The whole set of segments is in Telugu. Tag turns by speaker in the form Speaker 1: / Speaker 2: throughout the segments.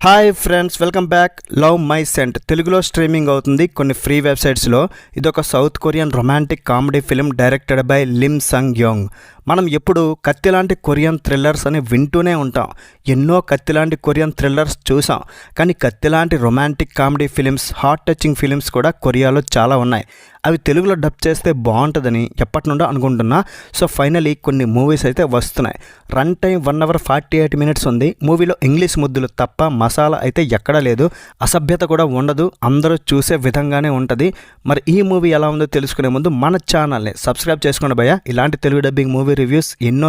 Speaker 1: Hi friends, welcome back. Love my scent తెలుగులో స్ట్రీమింగ్ అవుతుంది కొన్ని ఫ్రీ వెబ్సైట్స్లో. ఇదొక south Korean romantic comedy film directed by Lim Sung Yong. మనం ఎప్పుడు కత్తి లాంటి కొరియన్ థ్రిల్లర్స్ అని వింటూనే ఉంటాం. ఎన్నో కత్తి లాంటి కొరియన్ థ్రిల్లర్స్ చూసాం. కానీ కత్తి లాంటి romantic comedy films, heart touching films కూడా కొరియాలో చాలా ఉన్నాయి. అవి తెలుగులో డబ్ చేస్తే బాగుంటుందని ఎప్పటి నుండో అనుకుంటున్నా. సో ఫైనలీ కొన్ని మూవీస్ అయితే వస్తున్నాయి. రన్ టైం 1 hour 48 minutes ఉంది. మూవీలో ఇంగ్లీష్ ముద్దులు తప్ప మసాలా అయితే ఎక్కడా లేదు. అసభ్యత కూడా ఉండదు. అందరూ చూసే విధంగానే ఉంటుంది. మరి ఈ మూవీ ఎలా ఉందో తెలుసుకునే ముందు మన ఛానల్ని సబ్స్క్రైబ్ చేసుకోండి భయ్య. ఇలాంటి తెలుగు డబ్బింగ్ మూవీ రివ్యూస్ ఎన్నో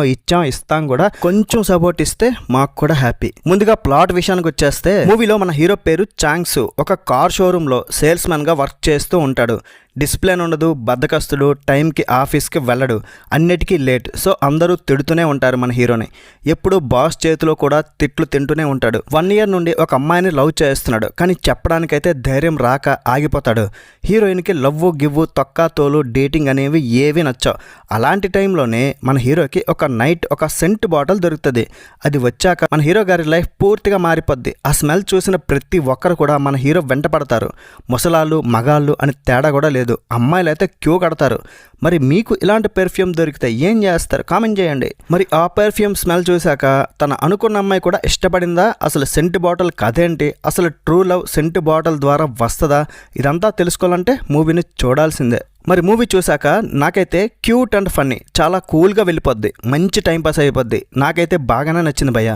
Speaker 1: ఇస్తాం కూడా. కొంచెం సపోర్ట్ ఇస్తే మాకు కూడా హ్యాపీ. ముందుగా ప్లాట్ విషయానికి వచ్చేస్తే, మూవీలో మన హీరో పేరు చాంగ్సు. ఒక కార్ షోరూంలో సేల్స్ మ్యాన్ గా వర్క్ చేస్తూ ఉంటాడు. డిసిప్లిన్ ఉండదు, బద్ధకస్తుడు, టైంకి ఆఫీస్కి వెళ్ళడు, అన్నిటికీ లేట్. సో అందరూ తిడుతూనే ఉంటారు మన హీరోని. ఎప్పుడు బాస్ చేతిలో కూడా తిట్లు తింటూనే ఉంటాడు. 1 year నుండి ఒక అమ్మాయిని లవ్ చేస్తున్నాడు, కానీ చెప్పడానికైతే ధైర్యం రాక ఆగిపోతాడు. హీరోయిన్కి లవ్వు గివ్వు, తొక్కా తోలు, డేటింగ్ అనేవి ఏవి నచ్చవు. అలాంటి టైంలోనే మన హీరోకి ఒక నైట్ ఒక సెంట్ బాటిల్ దొరుకుతుంది. అది వచ్చాక మన హీరో గారి లైఫ్ పూర్తిగా మారిపోద్ది. ఆ స్మెల్ చూసిన ప్రతి ఒక్కరు కూడా మన హీరో వెంట పడతారు. ముసలాళ్ళు మగాళ్ళు అని తేడా కూడా లేదు. అమ్మాయిలు అయితే క్యూ కడతారు. మరి మీకు ఇలాంటి పెర్ఫ్యూమ్ దొరికితే ఏం చేస్తారు? కామెంట్ చేయండి. మరి ఆ పెర్ఫ్యూమ్ స్మెల్ చూశాక తన అనుకున్న అమ్మాయి కూడా ఇష్టపడిందా? అసలు సెంట్ బాటిల్ కథేంటి? అసలు ట్రూ లవ్ సెంట్ బాటిల్ ద్వారా వస్తుందా? ఇదంతా తెలుసుకోవాలంటే మూవీని చూడాల్సిందే. మరి మూవీ చూశాక నాకైతే క్యూట్ అండ్ ఫన్నీ, చాలా కూల్గా వెళ్ళిపోద్ది. మంచి టైంపాస్ అయిపోద్ది. నాకైతే బాగానే నచ్చింది భయ్య.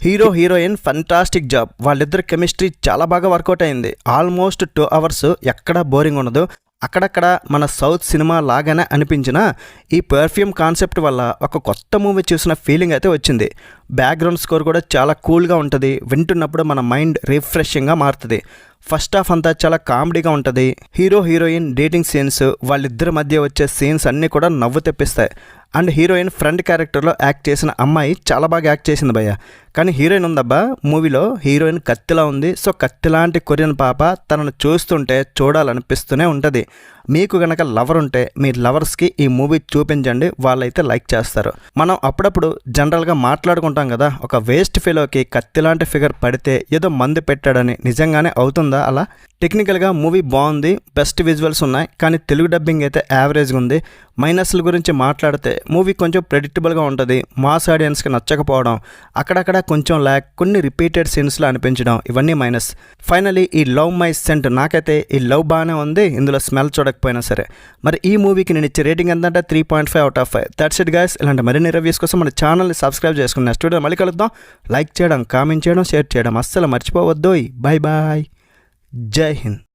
Speaker 1: Hero heroine fantastic job. వాళ్ళిద్దరు కెమిస్ట్రీ చాలా బాగా వర్కౌట్ అయింది. ఆల్మోస్ట్ 2 hours ఎక్కడా బోరింగ్ ఉండదు. అక్కడక్కడ మన సౌత్ సినిమా లాగానే అనిపించిన ఈ పర్ఫ్యూమ్ కాన్సెప్ట్ వల్ల ఒక కొత్త మూవీ చూసిన ఫీలింగ్ అయితే వచ్చింది. బ్యాక్గ్రౌండ్ స్కోర్ కూడా చాలా కూల్గా ఉంటుంది. వింటున్నప్పుడు మన మైండ్ రిఫ్రెషింగ్గా మారుతుంది. ఫస్ట్ హాఫ్ అంతా చాలా కామెడీగా ఉంటుంది. హీరో హీరోయిన్ డేటింగ్ సీన్స్, వాళ్ళిద్దరి మధ్య వచ్చే సీన్స్ అన్నీ కూడా నవ్వు తెప్పిస్తాయి. అండ్ హీరోయిన్ ఫ్రెండ్ క్యారెక్టర్లో యాక్ట్ చేసిన అమ్మాయి చాలా బాగా యాక్ట్ చేసింది భయ్య. కానీ హీరోయిన్ ఉందబ్బా మూవీలో, హీరోయిన్ కత్తిలా ఉంది. సో కత్తి లాంటి కొరియన్ పాప తనను చూస్తుంటే చూడాలనిపిస్తూనే ఉంటుంది. మీకు గనక లవర్ ఉంటే మీ లవర్స్కి ఈ మూవీ చూపించండి, వాళ్ళైతే లైక్ చేస్తారు. మనం అప్పుడప్పుడు జనరల్గా మాట్లాడుకుంటాం కదా, ఒక వేస్ట్ ఫెలోకి కత్తి లాంటి ఫిగర్ పడితే ఏదో మందు పెట్టాడని. నిజంగానే అవుతుందా అలా? టెక్నికల్గా మూవీ బాగుంది, బెస్ట్ విజువల్స్ ఉన్నాయి. కానీ తెలుగు డబ్బింగ్ అయితే యావరేజ్గా ఉంది. మైనస్ల గురించి మాట్లాడితే మూవీ కొంచెం ప్రెడిక్టబుల్గా ఉంటుంది. మాస్ ఆడియన్స్కి నచ్చకపోవడం, అక్కడక్కడ కొంచెం ల్యాక్, కొన్ని రిపీటెడ్ సీన్స్లో అనిపించడం, ఇవన్నీ మైనస్. ఫైనలీ ఈ లవ్ మై సెంట్, నాకైతే ఈ లవ్ బాగానే ఉంది. ఇందులో స్మెల్ చూడకపోయినా సరే. మరి ఈ మూవీకి నేను ఇచ్చే రేటింగ్ ఎంతంటే 3.5 out of 5. That's it guys. ఇలాంటి మరిన్ని రివ్యూస్ కోసం మన ఛానల్ని సబ్స్క్రైబ్ చేసుకుని నెక్స్ట్ వీడియో మళ్ళీ కలుద్దాం. లైక్ చేయడం, కామెంట్ చేయడం, షేర్ చేయడం అస్సలు మర్చిపోవద్దు. Bye bye. జై హింద్.